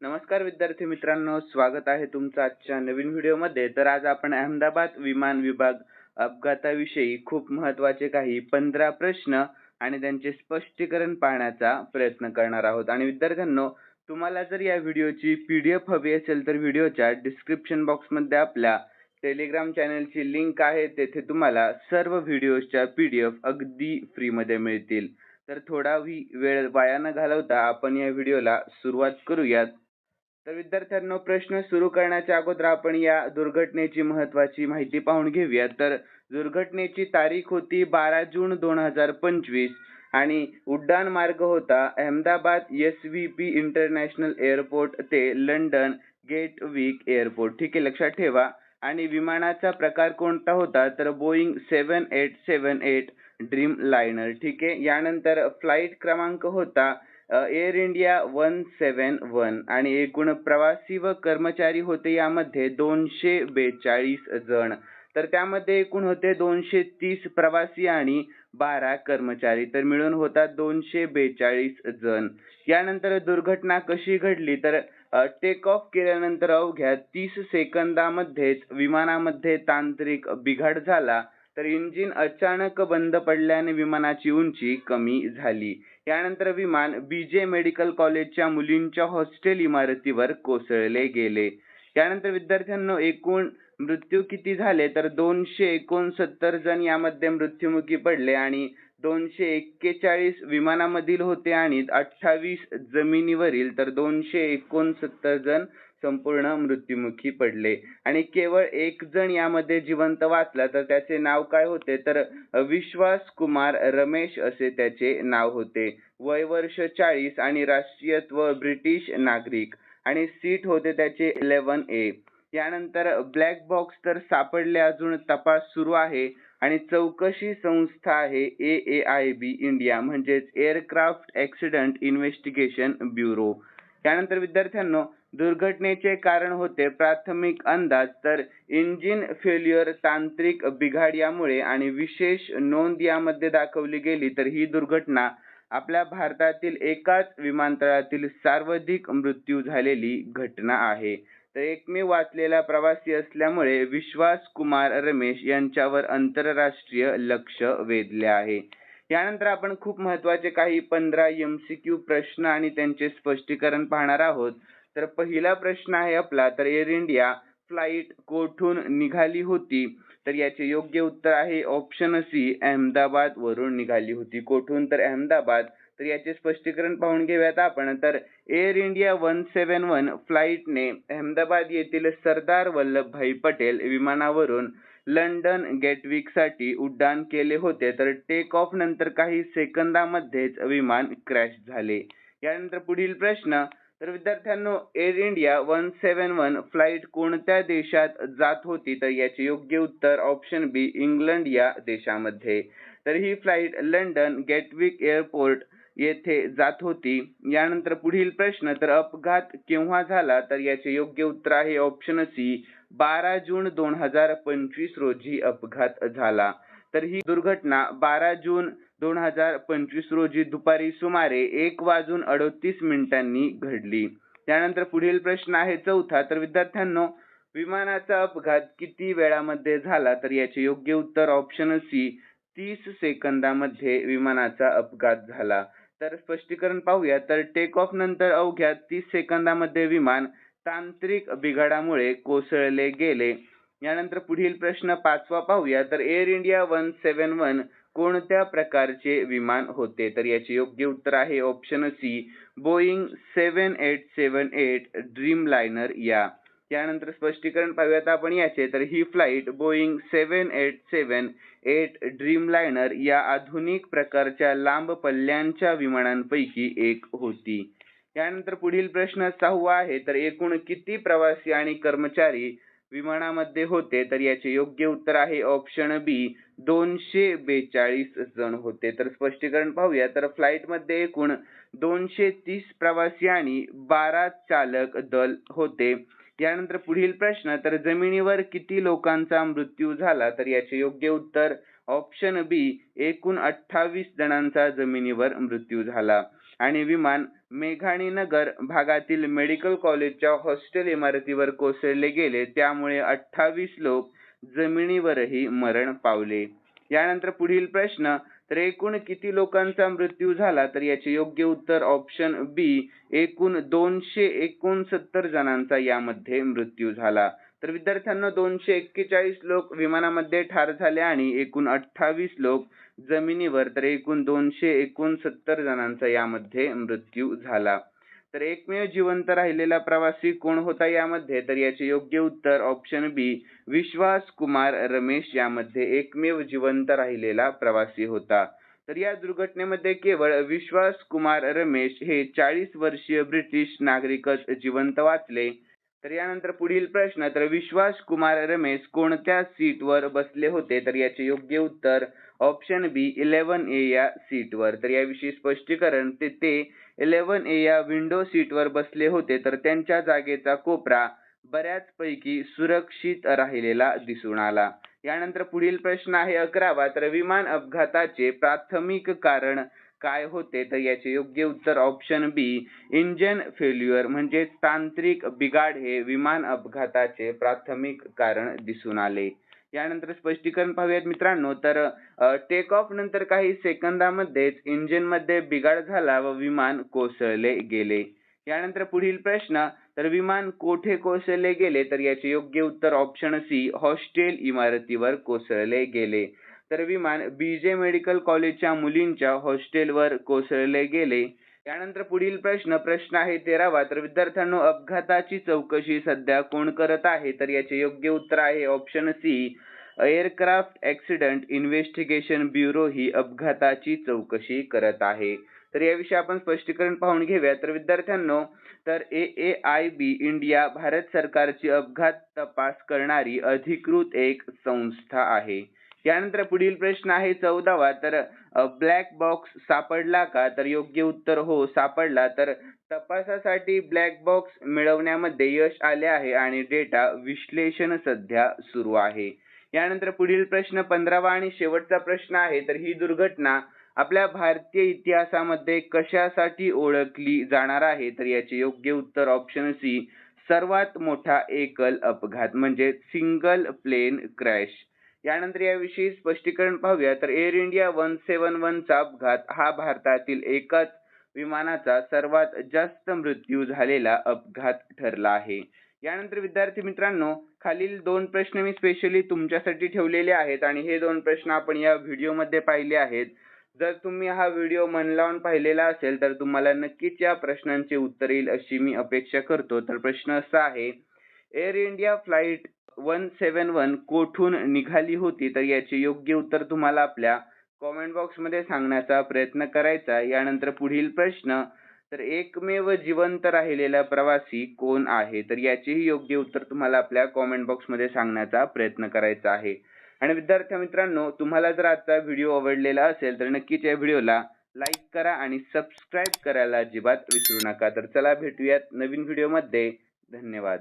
नमस्कार विद्यार्थी मित्रांनो, स्वागत आहे तुमचं आजच्या नवीन व्हिडिओमध्ये. तर आज आपण अहमदाबाद विमान विभाग अपघाताविषयी खूप महत्त्वाचे काही 15 प्रश्न आणि त्यांचे स्पष्टीकरण पाहण्याचा प्रयत्न करणार आहोत. आणि विद्यार्थ्यांनो, तुम्हाला जर या व्हिडिओची PDF हवी असेल तर व्हिडिओच्या डिस्क्रिप्शन बॉक्समध्ये आपल्या टेलिग्राम चॅनलची लिंक आहे. तेथे तुम्हाला सर्व व्हिडिओच्या PDF अगदी फ्रीमध्ये मिळतील. तर थोडा वेळ वाया न घालवता आपण या व्हिडिओला सुरुवात करूयात. तर विद्यार्थ्यांनो, प्रश्न सुरू करण्याच्या अगोदर आपण या दुर्घटनेची महत्त्वाची माहिती पाहून घेऊया. तर दुर्घटनेची तारीख होती 12 जून 2025 आणि उड्डाण मार्ग होता अहमदाबाद SVP इंटरनॅशनल एअरपोर्ट ते लंडन गेटविक एअरपोर्ट. ठीक आहे, लक्षात ठेवा. आणि विमानाचा प्रकार कोणता होता तर बोईंग 7878 ड्रीम लायनर. ठीक आहे. यानंतर फ्लाईट क्रमांक होता एअर इंडिया 171 आणि एकूण प्रवासी व कर्मचारी होते यामध्ये 242 जण. तर त्यामध्ये एकूण होते 230 प्रवासी आणि 12 कर्मचारी, तर मिळून होतात 242 जण. यानंतर दुर्घटना कशी घडली तर टेक ऑफ केल्यानंतर अवघ्या 30 सेकंदामध्येच विमानामध्ये तांत्रिक बिघाड झाला. तर इंजिन अचानक बंद पडल्याने विमानाची उंची कमी झाली. यानंतर विमान BJ मेडिकल कॉलेजच्या मुलींच्या हॉस्टेल इमारतीवर कोसळले गेले. यानंतर विद्यार्थ्यांनो, एकूण मृत्यू किती झाले तर 269 जण यामध्ये मृत्युमुखी पडले आणि 241 विमानामधील होते आणि 28 जमिनीवरील, तर 269 जण संपूर्ण मृत्युमुखी पडले. आणि केवळ एक जण यामध्ये जिवंत वाचला. तर त्याचे नाव काय होते तर विश्वास कुमार रमेश असे त्याचे नाव होते. वय वर्ष 40 आणि राष्ट्रीयत्व ब्रिटिश नागरिक आणि सीट होते त्याचे 11A. यानंतर ब्लॅक बॉक्स तर सापडले, अजून तपास सुरू आहे आणि चौकशी संस्था आहे AAIB इंडिया म्हणजेच एअरक्राफ्ट ॲक्सिडेंट इन्व्हेस्टिगेशन ब्युरो. यानंतर विद्यार्थ्यांनो, दुर्घटनेचे कारण होते प्राथमिक अंदाज तर इंजिन फेल्युअर, तांत्रिक बिघाड यामुळे आणि विशेष नोंद यामध्ये दाखवली गेली. तर ही दुर्घटना आपल्या भारतातील एकाच विमानतळातील सर्वाधिक मृत्यू झालेली घटना आहे. तर एकमेव वाचलेला प्रवासी असल्यामुळे विश्वास कुमार रमेश यांच्यावर आंतरराष्ट्रीय लक्ष वेधले आहे. यानंतर आपण खूप महत्त्वाचे काही 15 MCQ प्रश्न आणि त्यांचे स्पष्टीकरण पाहणार आहोत. तर पहिला प्रश्न आहे आपला, तर एअर इंडिया फ्लाईट कोठून निघाली होती तर याचे योग्य उत्तर आहे ऑप्शन सी, अहमदाबाद वरून निघाली होती. कोठून तर अहमदाबाद. तर याचे स्पष्टीकरण पाहून घेऊयात आपण. तर एअर इंडिया 171 फ्लाईटने अहमदाबाद येथील सरदार वल्लभभाई पटेल विमानावरून लंडन गेटविकसाठी उड्डाण केले होते. तर टेक ऑफ नंतर काही सेकंदामध्येच विमान क्रॅश झाले. यानंतर पुढील प्रश्न, तर विद्यार्थ्यांनो, एअर इंडिया 171 फ्लाईट कोणत्या देशात जात होती तर याचे योग्य उत्तर ऑप्शन बी, इंग्लंड या देशामध्ये. तर ही फ्लाईट लंडन गेटविक एअरपोर्ट येथे जात होती. यानंतर पुढील प्रश्न, तर अपघात केव्हा झाला तर याचे योग्य उत्तर आहे ऑप्शन सी, 12 जून 2025 रोजी अपघात झाला. तर ही दुर्घटना 12 जून 2025 रोजी दुपारी सुमारे 1:38 घडली. त्यानंतर पुढील प्रश्न आहे चौथा, तर विद्यार्थ्यांनो, विमानाचा अपघात किती वेळामध्ये झाला तर याचे योग्य उत्तर ऑप्शन सी, 30 सेकंदामध्ये विमानाचा अपघात झाला. तर स्पष्टीकरण पाहूया. तर टेक ऑफ नंतर अवघ्या 30 सेकंदामध्ये विमान तांत्रिक बिघाडामुळे कोसळले गेले. यानंतर पुढील प्रश्न पाचवा पाहूया. तर एअर इंडिया 171 कोणत्या प्रकारचे विमान होते तर याचे योग्य उत्तर आहे option C, Boeing 7878 Dreamliner या. यानंतर स्पष्टीकरण पाहूयात आपण याचे. तर ही फ्लाईट बोईंग 7878 ड्रीम लायनर या आधुनिक प्रकारच्या लांब पल्ल्यांच्या विमानांपैकी एक होती. यानंतर पुढील प्रश्न सहावा आहे. तर एकूण किती प्रवासी आणि कर्मचारी विमानामध्ये होते तर याचे योग्य उत्तर आहे ऑप्शन बी, 242 जण होते. तर स्पष्टीकरण पाहूया. तर फ्लाईटमध्ये एकूण 230 प्रवासी आणि 12 चालक दल होते. यानंतर पुढील प्रश्न, तर जमिनीवर किती लोकांचा मृत्यू झाला तर याचे योग्य उत्तर ऑप्शन बी, एकूण 28 जणांचा जमिनीवर मृत्यू झाला. आणि विमान मेघाणीनगर भागातील मेडिकल कॉलेजच्या हॉस्टेल इमारतीवर कोसळले गेले, त्यामुळे 28 लोक जमिनीवरही मरण पावले. यानंतर पुढील प्रश्न, तर एकूण किती लोकांचा मृत्यू झाला? तर याचे योग्य उत्तर ऑप्शन बी, एकूण 269 जणांचा यामध्ये मृत्यू झाला. तर विद्यार्थ्यांनो 241 लोक विमानामध्ये ठार झाले आणि एकूण 28 लोक जमिनीवर, तर एकूण 269 जणांचा यामध्ये मृत्यू झाला. तर एकमेव जिवंत राहिलेला प्रवासी कोण होता यामध्ये? तर याचे योग्य उत्तर ऑप्शन बी, विश्वास कुमार रमेश यामध्ये एकमेव जिवंत राहिलेला प्रवासी होता. तर या दुर्घटनेमध्ये केवळ विश्वास कुमार रमेश हे 40 वर्षीय ब्रिटिश नागरिकच जिवंत वाचले. तर यानंतर पुढील प्रश्न, तर विश्वास कुमार रमेश कोणत्या सीटवर बसले होते? तर याचे योग्य उत्तर ऑप्शन बी, 11A या सीटवर. तर याविषयी स्पष्टीकरण, ते 11A या विंडो सीटवर बसले होते. तर त्यांच्या जागेचा कोपरा बऱ्याचपैकी सुरक्षित राहिलेला दिसून आला. यानंतर पुढील प्रश्न आहे 11वा, तर विमान अपघाताचे प्राथमिक कारण काय होते? तर याचे योग्य उत्तर ऑप्शन बी, इंजिन फेल्युअर म्हणजे तांत्रिक बिघाड हे विमान अपघाताचे प्राथमिक कारण दिसून आले. यानंतर स्पष्टीकरण पाहूयात मित्रांनो, तर टेक ऑफ नंतर काही सेकंदामध्येच इंजिन मध्ये बिघाड झाला व विमान कोसळले गेले. यानंतर पुढील प्रश्न, तर विमान कोठे कोसळले गेले? तर याचे योग्य उत्तर ऑप्शन सी, हॉस्टेल इमारतीवर कोसळले गेले. तर विमान बीजे मेडिकल कॉलेजच्या मुलींच्या हॉस्टेलवर कोसळले गेले. यानंतर पुढील प्रश्न आहे 13वा, तर विद्यार्थ्यांनो अपघाताची चौकशी सध्या कोण करत आहे? तर याचे योग्य उत्तर आहे option C, aircraft accident investigation bureau ही अपघाताची चौकशी करत आहे. तर याविषयी आपण स्पष्टीकरण पाहून घेऊया. तर विद्यार्थ्यांनो, तर AAIB इंडिया भारत सरकारची अपघात तपास करणारी अधिकृत एक संस्था आहे. यानंतर पुढील प्रश्न आहे 14वा, तर ब्लॅक बॉक्स सापडला का? तर योग्य उत्तर हो, सापडला. तर तपासासाठी ब्लॅक बॉक्स मिळवण्यामध्ये यश आले आहे आणि डेटा विश्लेषण सध्या सुरू आहे. यानंतर पुढील प्रश्न 15वा आणि शेवटचा प्रश्न आहे, तर ही दुर्घटना आपल्या भारतीय इतिहासामध्ये कशासाठी ओळखली जाणार आहे? तर याचे योग्य उत्तर ऑप्शन सी, सर्वात मोठा एकल अपघात म्हणजे सिंगल प्लेन क्रॅश. यानंतर याविषयी स्पष्टीकरण पाहूया. तर एअर इंडिया 171 चा अपघात हा भारतातील एकाच विमानाचा सर्वात जास्त मृत्यू झालेला अपघात ठरला आहे. यानंतर विद्यार्थी मित्रांनो, खालील 2 प्रश्न मी स्पेशली तुमच्यासाठी ठेवलेले आहेत आणि हे 2 प्रश्न आपण या व्हिडिओमध्ये पाहिले आहेत. जर तुम्ही हा व्हिडिओ मन लावून पाहिलेला असेल तर तुम्हाला नक्कीच या प्रश्नांची उत्तरे येईल अशी मी अपेक्षा करतो. तर प्रश्न असा आहे, एअर इंडिया फ्लाइट 171 कोठून निघाली होती? तर याचे योग्य उत्तर तुम्हाला आपल्या कमेंट बॉक्स मध्ये सांगण्याचा प्रयत्न करायचा. यानंतर पुढील प्रश्न, तर एकमेव जिवंत राहिलेला प्रवासी कोण आहे? तर याचेही योग्य उत्तर तुम्हाला आपल्या कमेंट बॉक्स मध्ये सांगण्याचा प्रयत्न करायचा आहे. आणि विद्यार्थी मित्रांनो, तुम्हाला जर आजचा व्हिडिओ आवडलेला असेल तर नक्कीच या व्हिडिओला लाईक करा आणि सबस्क्राईब करायला अजिबात विसरू नका. तर चला भेटूयात नवीन व्हिडिओमध्ये. धन्यवाद.